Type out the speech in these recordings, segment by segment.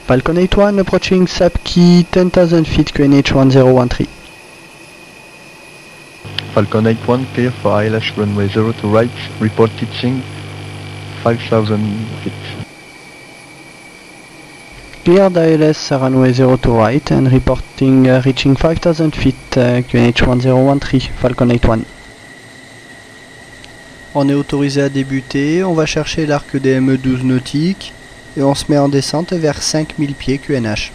Falcon 8-1 approaching SAPKey 10,000 feet QNH 1013. Falcon 8-1 clear for ILS runway 0 to right, report teaching 5,000 feet. Cleared ILS runway 0 to right and reporting reaching 5,000 feet QNH 1013, Falcon 8-1. On est autorisé à débuter, on va chercher l'arc DME 12 nautique et on se met en descente vers 5000 pieds QNH.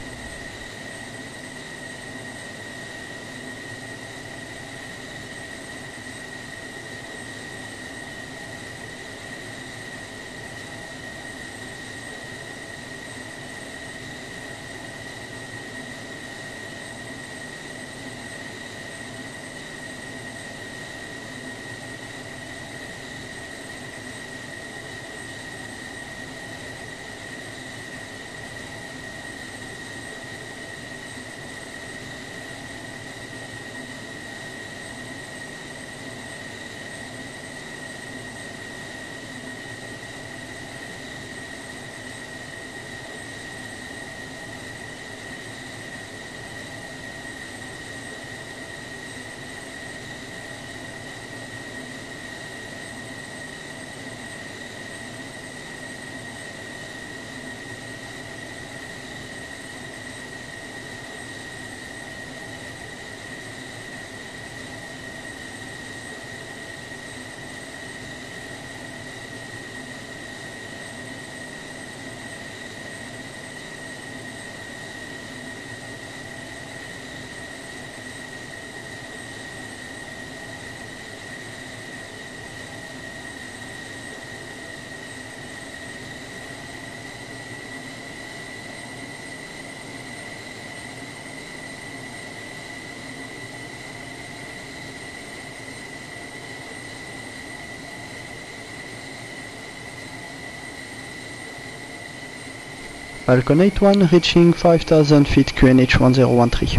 Falcon 8-1 reaching 5,000 feet QNH 1013.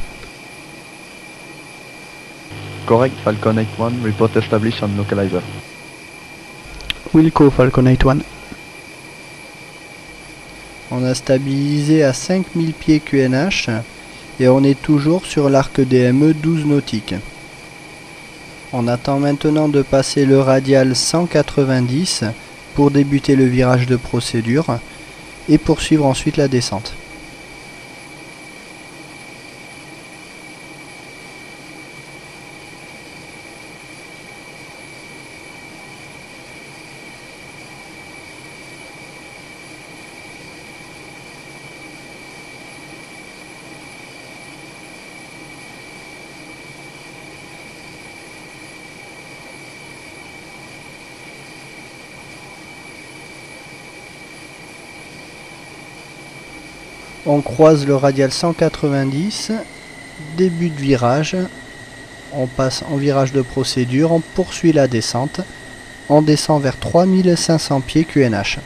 Correct, Falcon 8-1, report established on localizer. Wilco Falcon 8-1. On a stabilisé à 5000 pieds QNH et on est toujours sur l'arc DME 12 nautique. On attend maintenant de passer le radial 190 pour débuter le virage de procédure et poursuivre ensuite la descente. On croise le radial 190, début de virage, on passe en virage de procédure, on poursuit la descente, on descend vers 3500 pieds QNH.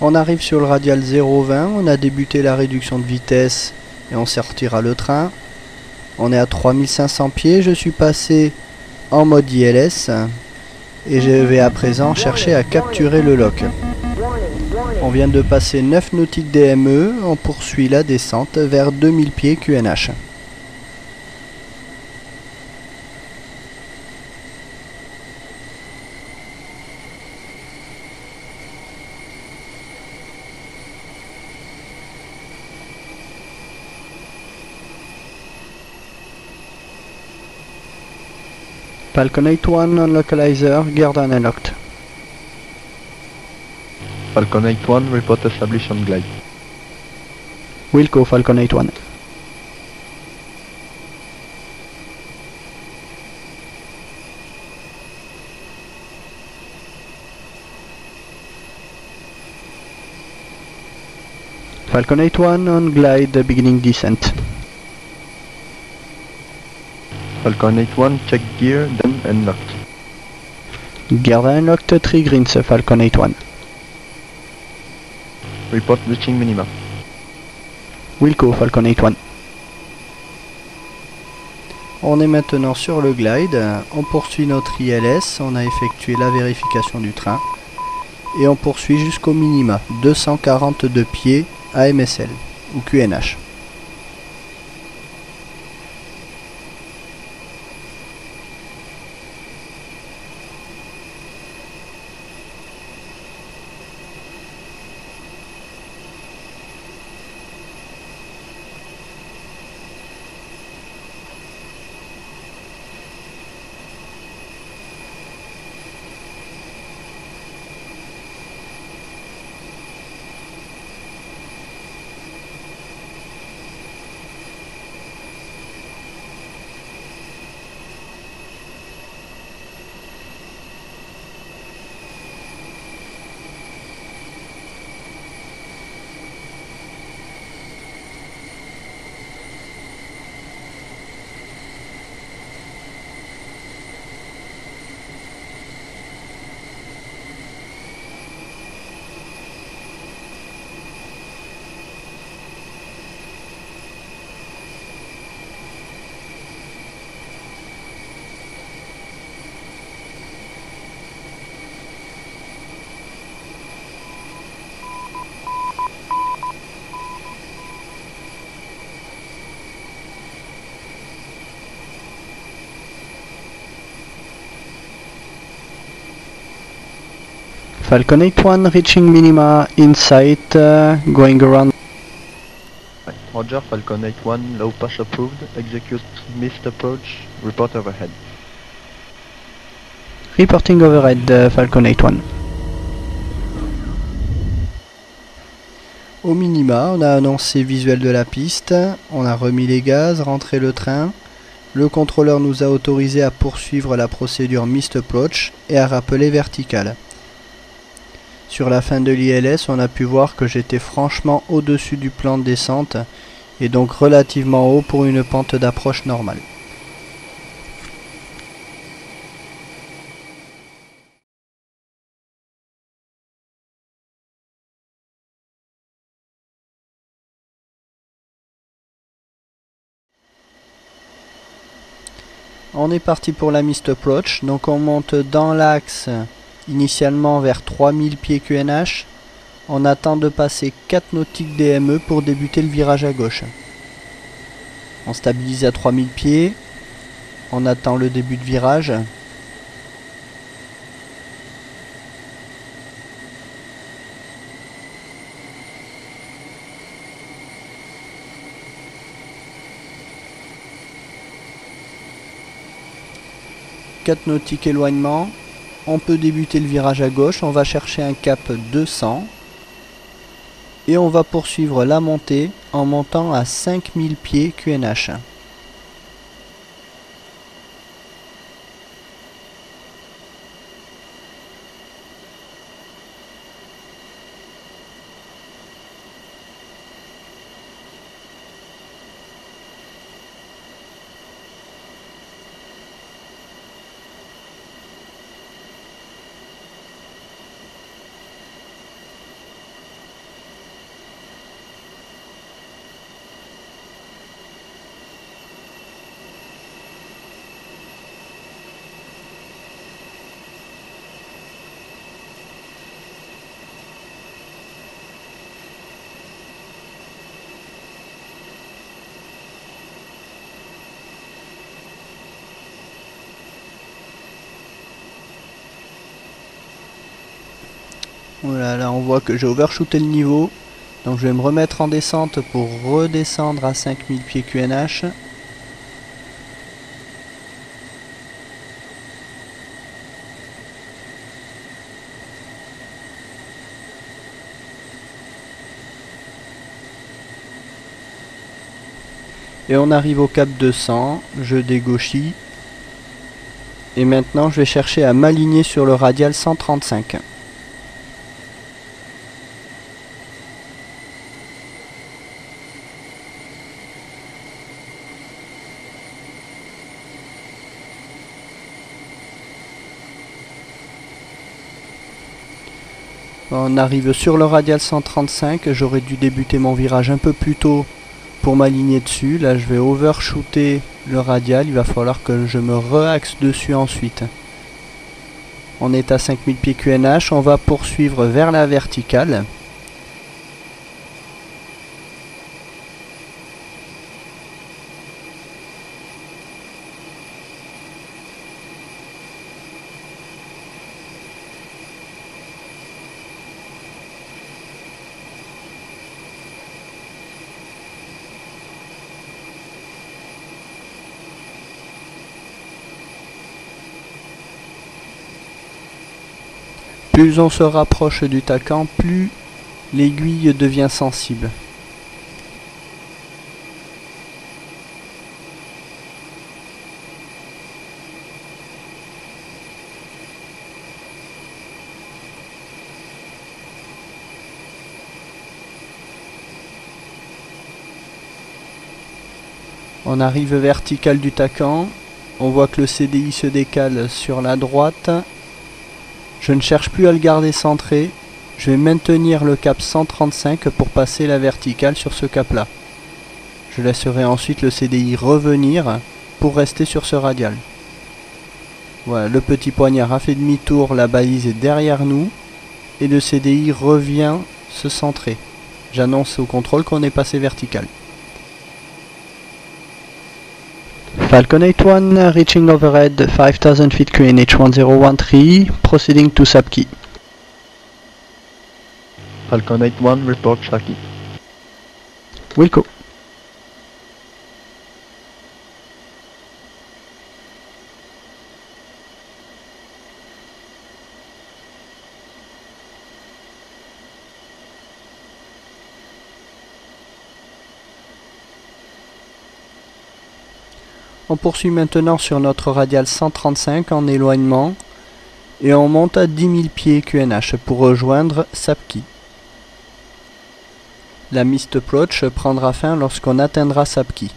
On arrive sur le radial 0,20, on a débuté la réduction de vitesse et on sortira le train. On est à 3500 pieds, je suis passé en mode ILS et je vais à présent chercher à capturer le lock. On vient de passer 9 nautiques DME, on poursuit la descente vers 2000 pieds QNH. Falcon 8-1 on localizer, geared and unlocked. Falcon 8-1, report established on glide. Wilco Falcon 8-1. Falcon 8-1 on glide beginning descent. Falcon 8-1, check gear, then unlocked. Gear unlocked, 3 greens, Falcon 8-1. Report reaching minima. Wilco, Falcon 8-1. On est maintenant sur le glide, on poursuit notre ILS, on a effectué la vérification du train et on poursuit jusqu'au minima, 242 pieds AMSL ou QNH. Falcon 8-1 reaching minima in sight, going around. Roger, Falcon 8-1, low pass approved, execute missed approach, report overhead. Reporting overhead, Falcon 8-1. Au minima, on a annoncé visuel de la piste, on a remis les gaz, rentré le train. Le contrôleur nous a autorisé à poursuivre la procédure missed approach et à rappeler vertical. Sur la fin de l'ILS, on a pu voir que j'étais franchement au-dessus du plan de descente et donc relativement haut pour une pente d'approche normale. On est parti pour la missed approach, donc on monte dans l'axe initialement vers 3000 pieds QNH. On attend de passer 4 nautiques DME pour débuter le virage à gauche. On stabilise à 3000 pieds. On attend le début de virage. Quatre nautiques éloignement. On peut débuter le virage à gauche, on va chercher un cap 200 et on va poursuivre la montée en montant à 5000 pieds QNH. Voilà, là on voit que j'ai overshooté le niveau, donc je vais me remettre en descente pour redescendre à 5000 pieds QNH. Et on arrive au cap 200, je dégauchis. Et maintenant je vais chercher à m'aligner sur le radial 135. On arrive sur le radial 135, j'aurais dû débuter mon virage un peu plus tôt pour m'aligner dessus. Là je vais overshooter le radial, il va falloir que je me re-axe dessus ensuite. On est à 5000 pieds QNH, on va poursuivre vers la verticale. Plus on se rapproche du Tacan, plus l'aiguille devient sensible. On arrive vertical du Tacan, on voit que le CDI se décale sur la droite. Je ne cherche plus à le garder centré, je vais maintenir le cap 135 pour passer la verticale sur ce cap là. Je laisserai ensuite le CDI revenir pour rester sur ce radial. Voilà, le petit poignard a fait demi-tour, la balise est derrière nous et le CDI revient se centrer. J'annonce au contrôle qu'on est passé vertical. Falcon 81 reaching overhead 5000 feet QNH 1013, proceeding to Sapki. Falcon 81, report Saki. Wilco. On poursuit maintenant sur notre radial 135 en éloignement et on monte à 10 000 pieds QNH pour rejoindre Sapki. La mist approach prendra fin lorsqu'on atteindra Sapki.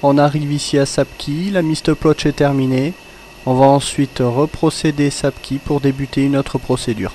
On arrive ici à Sapki, la mist approach est terminée. On va ensuite reprocéder Sapki pour débuter une autre procédure.